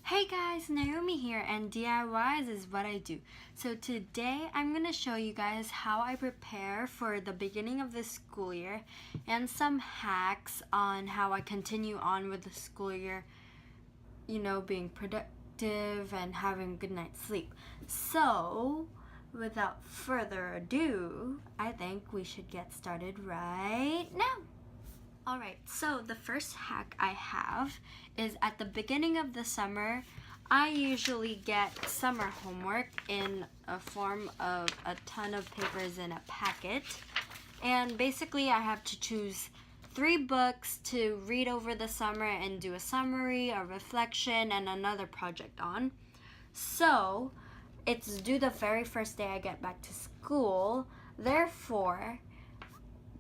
Hey guys, Naomi here, and DIYs is what I do. So today I'm going to show you guys how I prepare for the beginning of the school year and some hacks on how I continue on with the school year, being productive and having a good night's sleep. So without further ado, I think we should get started right now. Alright, so the first hack I have is at the beginning of the summer, I usually get summer homework in a form of a ton of papers in a packet. And basically I have to choose 3 books to read over the summer and do a summary, a reflection, and another project on. So it's due the very first day I get back to school. Therefore,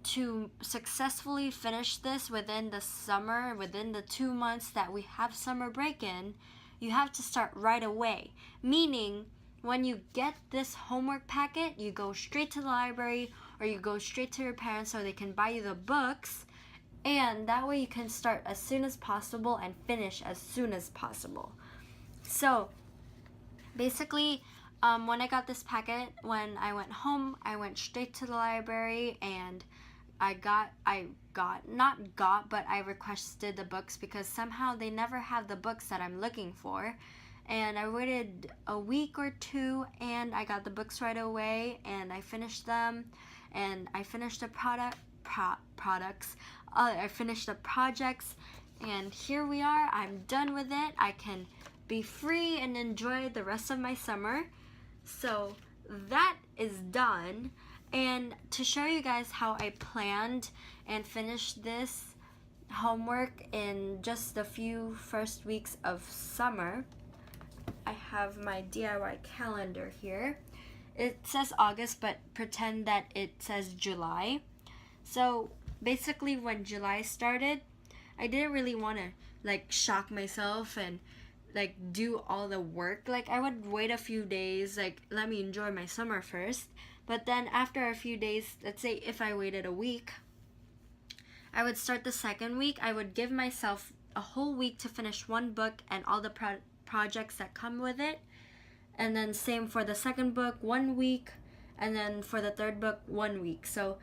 to successfully finish this within the summer, within the 2 months that we have summer break in, you have to start right away. Meaning, when you get this homework packet, you go straight to the library or you go straight to your parents so they can buy you the books. And that way you can start as soon as possible and finish as soon as possible. So, basically, when I got this packet, when I went home, I went straight to the library and I requested the books because somehow they never have the books that I'm looking for. And I waited a week or two and I got the books right away and I finished them and I finished the I finished the projects and here we are. I'm done with it. I can be free and enjoy the rest of my summer. So that is done. And to show you guys how I planned and finished this homework in just the few first weeks of summer, I have my DIY calendar here. It says August, but pretend that it says July. So basically when July started, I didn't really want to shock myself and do all the work. I would wait a few days, let me enjoy my summer first. But then after a few days, let's say if I waited a week, I would start the second week. I would give myself a whole week to finish one book and all the projects that come with it. And then same for the second book, 1 week. And then for the third book, 1 week. So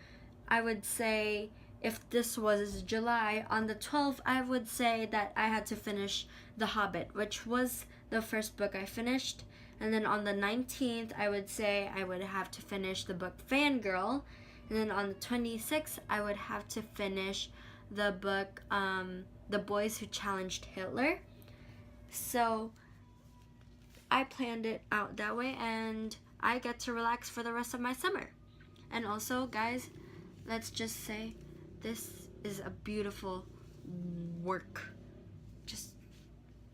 I would say if this was July, on the 12th, I would say that I had to finish The Hobbit, which was the first book I finished. And then on the 19th, I would say I would have to finish the book Fangirl. And then on the 26th, I would have to finish the book The Boys Who Challenged Hitler. So I planned it out that way and I get to relax for the rest of my summer. And also, guys, let's just say this is a beautiful work. Just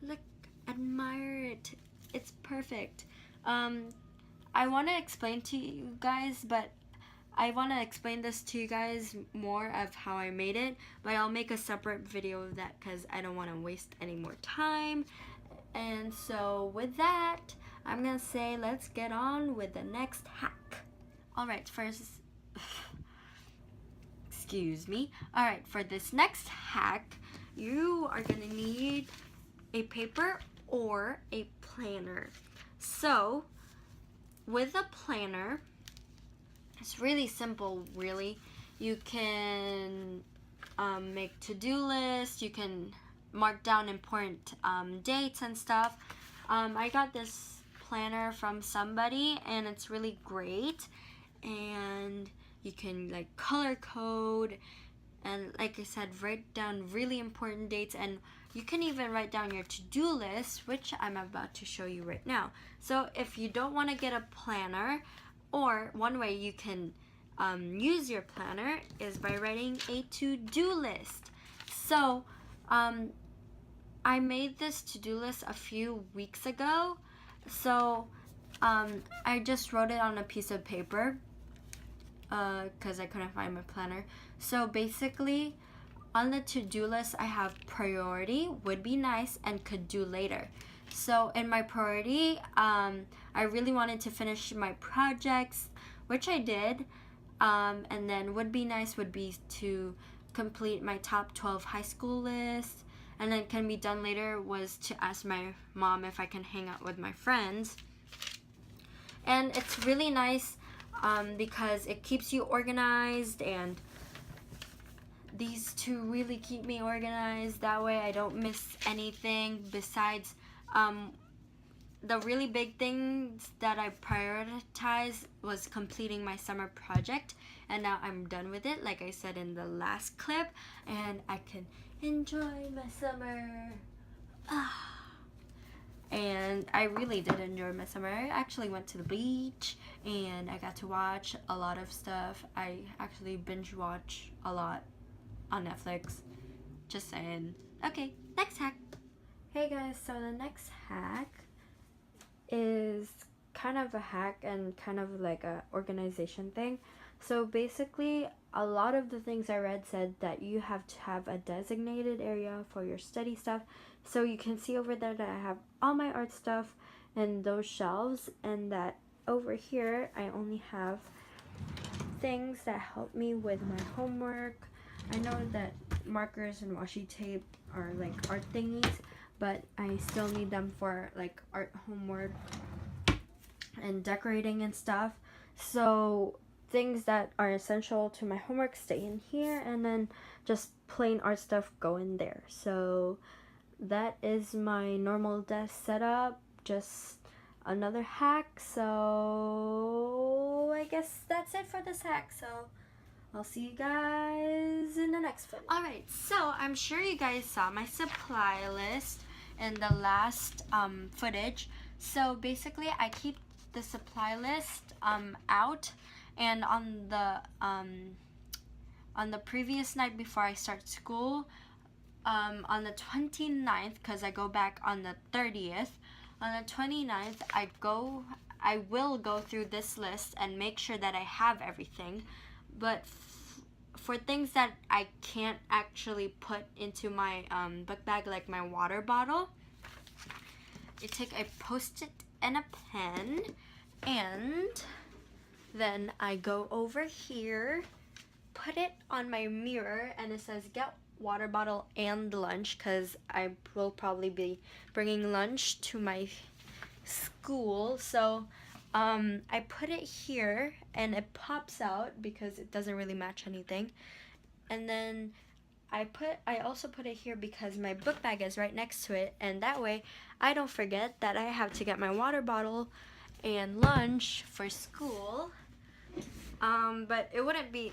look, admire it. It's perfect. I want to explain to you guys, but I want to explain this to you guys more of how I made it, but I'll make a separate video of that because I don't want to waste any more time. And so with that, I'm going to say let's get on with the next hack. Alright, first, excuse me. Alright, for this next hack, you are going to need a paper or a planner. So with a planner, it's really simple, really. You can make to-do lists, you can mark down important dates and stuff. I got this planner from somebody and it's really great, and you can color code and, like I said, write down really important dates, and you can even write down your to-do list, which I'm about to show you right now. So if you don't want to get a planner, or one way you can use your planner is by writing a to-do list. So I made this to-do list a few weeks ago. So I just wrote it on a piece of paper because I couldn't find my planner. So basically, on the to-do list, I have priority, would be nice, and could do later. So in my priority, I really wanted to finish my projects, which I did. And then would be nice would be to complete my top 12 high school list and then can be done later was to ask my mom if I can hang out with my friends. And it's really nice because it keeps you organized, and these two really keep me organized. That way I don't miss anything. Besides, the really big things that I prioritized was completing my summer project, and now I'm done with it, like I said in the last clip, and I can enjoy my summer. And I really did enjoy my summer. I actually went to the beach and I got to watch a lot of stuff. I actually binge watch a lot on Netflix. Just saying. Okay, next hack. Hey guys, so the next hack is kind of a hack and kind of like a organization thing. So basically, a lot of the things I read said that you have to have a designated area for your study stuff. So you can see over there that I have all my art stuff in those shelves, and that over here I only have things that help me with my homework. I know that markers and washi tape are like art thingies, but I still need them for like art homework and decorating and stuff. So things that are essential to my homework stay in here, and then just plain art stuff go in there. So that is my normal desk setup. Just another hack. So I guess that's it for this hack. So I'll see you guys in the next one. Alright, so I'm sure you guys saw my supply list in the last footage. So basically I keep the supply list out, and on the previous night before I start school, on the 29th, because I go back on the 30th, on the 29th I will go through this list and make sure that I have everything. But for things that I can't actually put into my book bag, like my water bottle, I take a Post-it and a pen, and then I go over here, put it on my mirror, and it says get water bottle and lunch, because I will probably be bringing lunch to my school. So I put it here and it pops out because it doesn't really match anything. And then I also put it here because my book bag is right next to it, and that way I don't forget that I have to get my water bottle and lunch for school. But it wouldn't be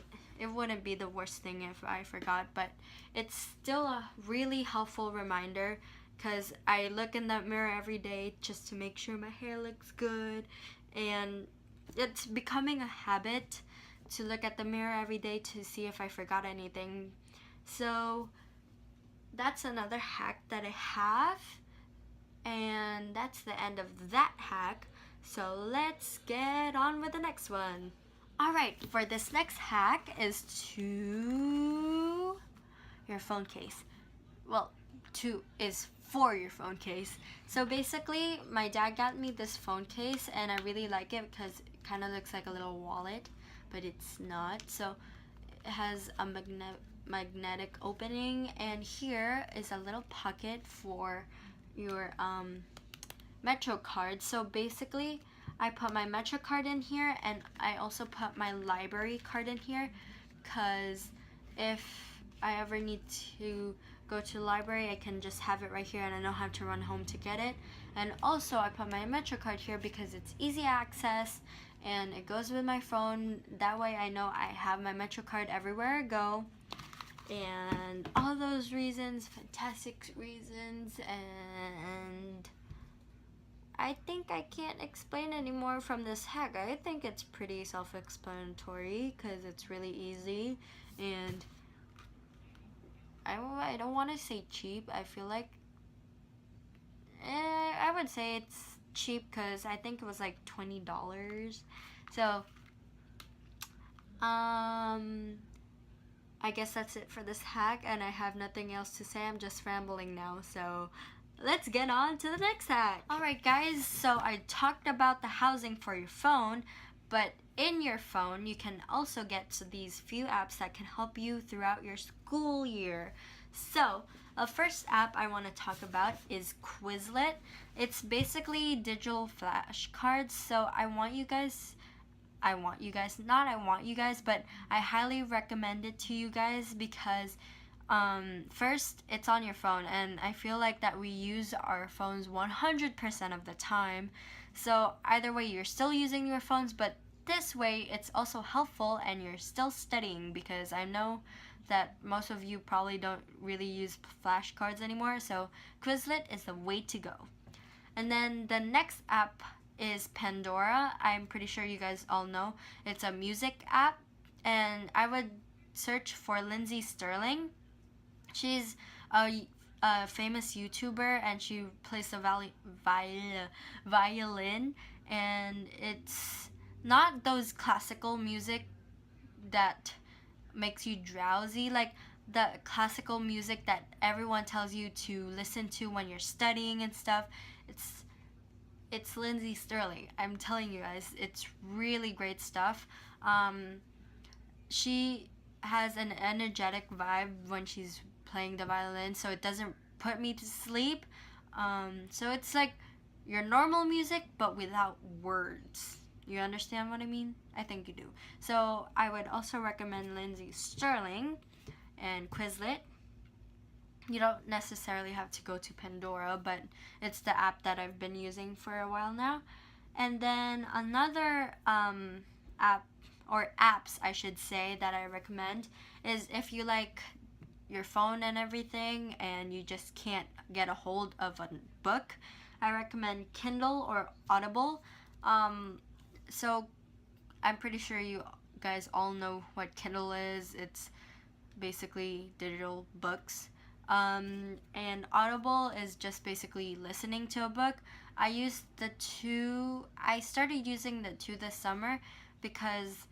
the worst thing if I forgot, but it's still a really helpful reminder, because I look in that mirror every day just to make sure my hair looks good, and it's becoming a habit to look at the mirror every day to see if I forgot anything. So that's another hack that I have, and that's the end of that hack. So let's get on with the next one. Alright, for this next hack is to your phone case. Well, is for your phone case. So basically, my dad got me this phone case, and I really like it because it kind of looks like a little wallet, but it's not. So it has a magnetic opening, and here is a little pocket for your Metro card. So basically, I put my Metro card in here, and I also put my library card in here, because if I ever need to go to the library, I can just have it right here and I don't have to run home to get it. And also I put my Metro card here because it's easy access and it goes with my phone. That way I know I have my Metro card everywhere I go. And all those reasons, fantastic reasons, and I think I can't explain anymore from this hack. I think it's pretty self-explanatory because it's really easy, and I don't want to say cheap. I feel like I would say it's cheap because I think it was like $20. So I guess that's it for this hack, and I have nothing else to say. I'm just rambling now, so let's get on to the next hack. Alright guys, so I talked about the housing for your phone, but in your phone you can also get to these few apps that can help you throughout your school year. So, a first app I want to talk about is Quizlet. It's basically digital flashcards. So not I want you guys, but I highly recommend it to you guys because first, it's on your phone, and I feel like that we use our phones 100% of the time. So either way, you're still using your phones, but this way, it's also helpful, and you're still studying because I know that most of you probably don't really use flashcards anymore. So Quizlet is the way to go. And then the next app is Pandora. I'm pretty sure you guys all know. It's a music app, and I would search for Lindsey Stirling. She's a famous YouTuber, and she plays the violin, and it's not those classical music that makes you drowsy, like the classical music that everyone tells you to listen to when you're studying and stuff. It's Lindsey Stirling. I'm telling you guys, it's really great stuff. She has an energetic vibe when she's playing the violin, so it doesn't put me to sleep. So it's like your normal music, but without words. You understand what I mean? I think you do. So I would also recommend Lindsey Stirling and Quizlet. You don't necessarily have to go to Pandora, but it's the app that I've been using for a while now. And then another app, or apps I should say, that I recommend is if you like your phone and everything and you just can't get a hold of a book, I recommend Kindle or Audible. So I'm pretty sure you guys all know what Kindle is. It's basically digital books. And Audible is just basically listening to a book. I started using the two this summer because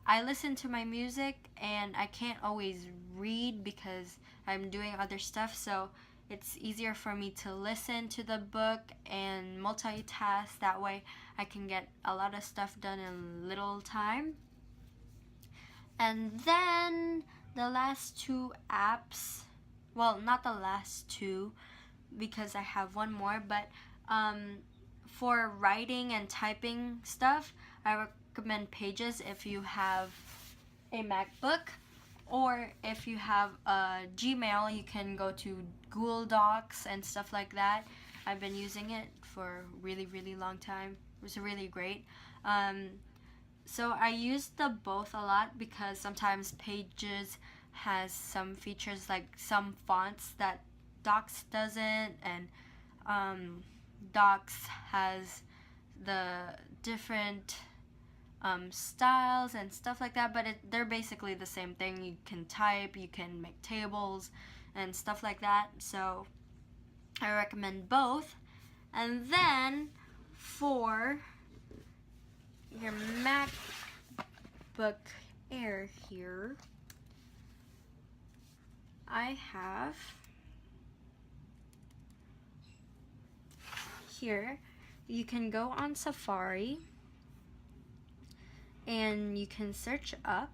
I listen to my music and I can't always read because I'm doing other stuff. So it's easier for me to listen to the book and multitask. That way I can get a lot of stuff done in little time. And then the last two apps, well, not the last two because I have one more, but for writing and typing stuff, I recommend Pages if you have a MacBook, or if you have a Gmail, you can go to Google Docs and stuff like that. I've been using it for a really, really long time. It was really great. So I use the both a lot because sometimes Pages has some features like some fonts that Docs doesn't, and Docs has the different styles and stuff like that, but they're basically the same thing. You can type, you can make tables and stuff like that, so I recommend both. And then for your MacBook Air here, I have here, you can go on Safari and you can search up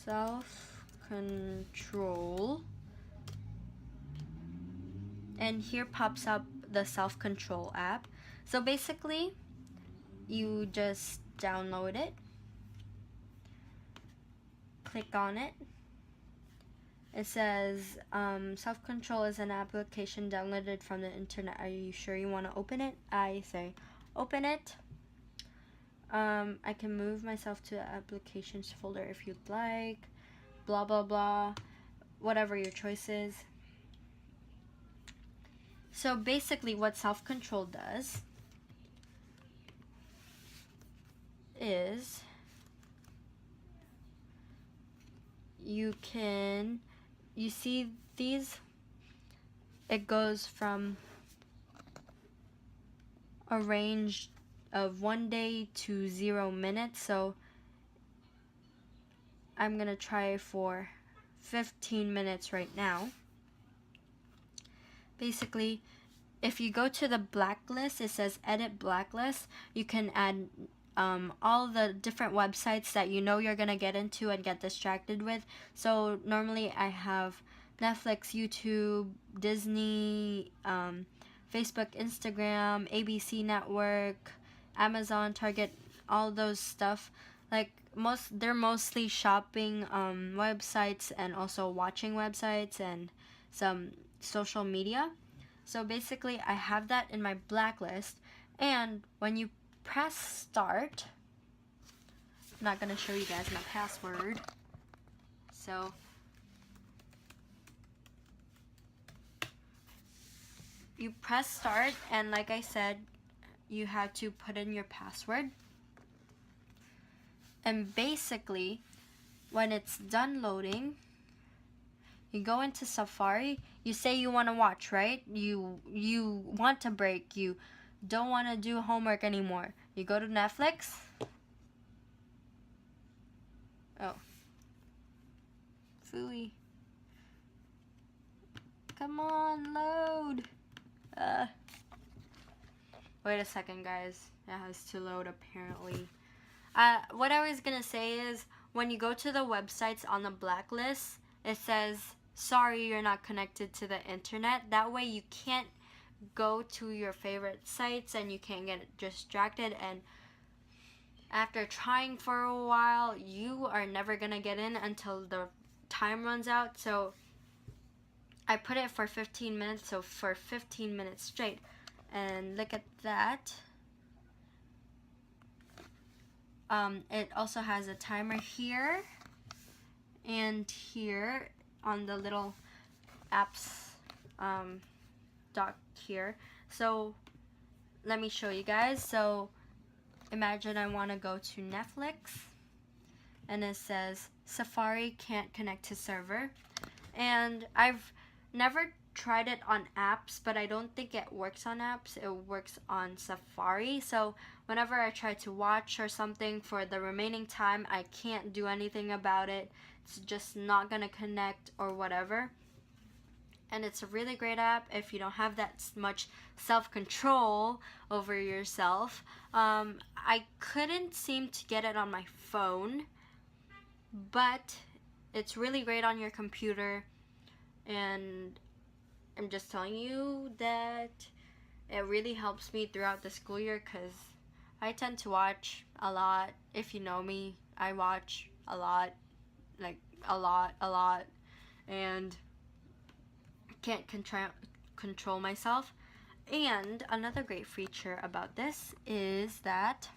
self-control, and here pops up the self-control app. So basically you just download it, click on it. It says self-control is an application downloaded from the internet. Are you sure you want to open it? I say open it. I can move myself to the applications folder if you'd like, blah blah blah, whatever your choice is. So basically what self-control does is you see these, it goes from a range of 1 day to 0 minutes, so I'm gonna try for 15 minutes right now. Basically if you go to the blacklist, it says edit blacklist. You can add all the different websites that you know you're gonna get into and get distracted with. So normally I have Netflix, YouTube, Disney, Facebook, Instagram, ABC Network, Amazon, Target, all those stuff. Like they're mostly shopping websites and also watching websites and some social media. So basically I have that in my blacklist, and when you press start, I'm not gonna show you guys my password. So you press start, and like I said, you have to put in your password. And basically, when it's done loading, you go into Safari. You say you want to watch, right? You want a break. You don't want to do homework anymore. You go to Netflix. Oh. Phooey. Come on, load. Wait a second, guys. It has to load apparently. What I was gonna say is, when you go to the websites on the blacklist, it says, sorry, you're not connected to the internet. That way you can't go to your favorite sites and you can't get distracted, and after trying for a while, you are never gonna get in until the time runs out. So I put it for 15 minutes, so for 15 minutes straight. And look at that. It also has a timer here and here on the little apps dock here. So let me show you guys. So imagine I want to go to Netflix, and it says Safari can't connect to server. And I've never tried it on apps, but I don't think it works on apps. It works on Safari. So whenever I try to watch or something for the remaining time, I can't do anything about it. It's just not gonna connect or whatever. And it's a really great app if you don't have that much self-control over yourself. I couldn't seem to get it on my phone, but it's really great on your computer. And I'm just telling you that it really helps me throughout the school year, because I tend to watch a lot. If you know me, I watch a lot, like a lot, and can't control myself. And another great feature about this is that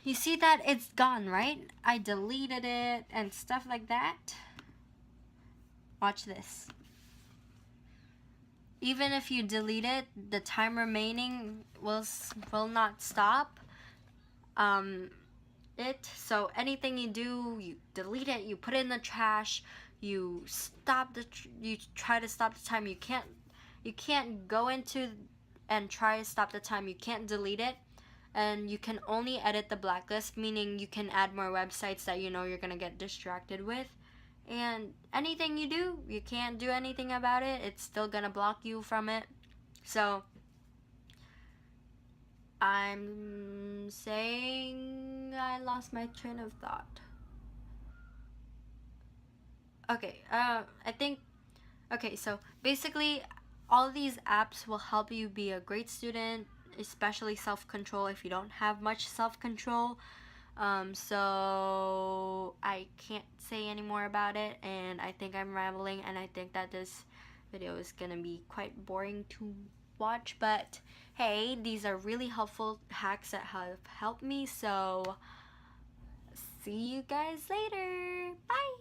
you see that it's gone, right? I deleted it and stuff like that. Watch this. Even if you delete it, the time remaining will not stop so anything you do, you delete it, you put it in the trash, you try to stop the time. You can't go into and try to stop the time. You can't delete it, and you can only edit the blacklist, meaning you can add more websites that you know you're gonna get distracted with. And anything you do, you can't do anything about it. It's still gonna block you from it. So I'm saying I lost my train of thought. Okay, so basically all of these apps will help you be a great student, especially self-control if you don't have much self-control. So I can't say any more about it, and I think I'm rambling, and I think that this video is gonna be quite boring to watch, but hey, these are really helpful hacks that have helped me. So see you guys later. Bye.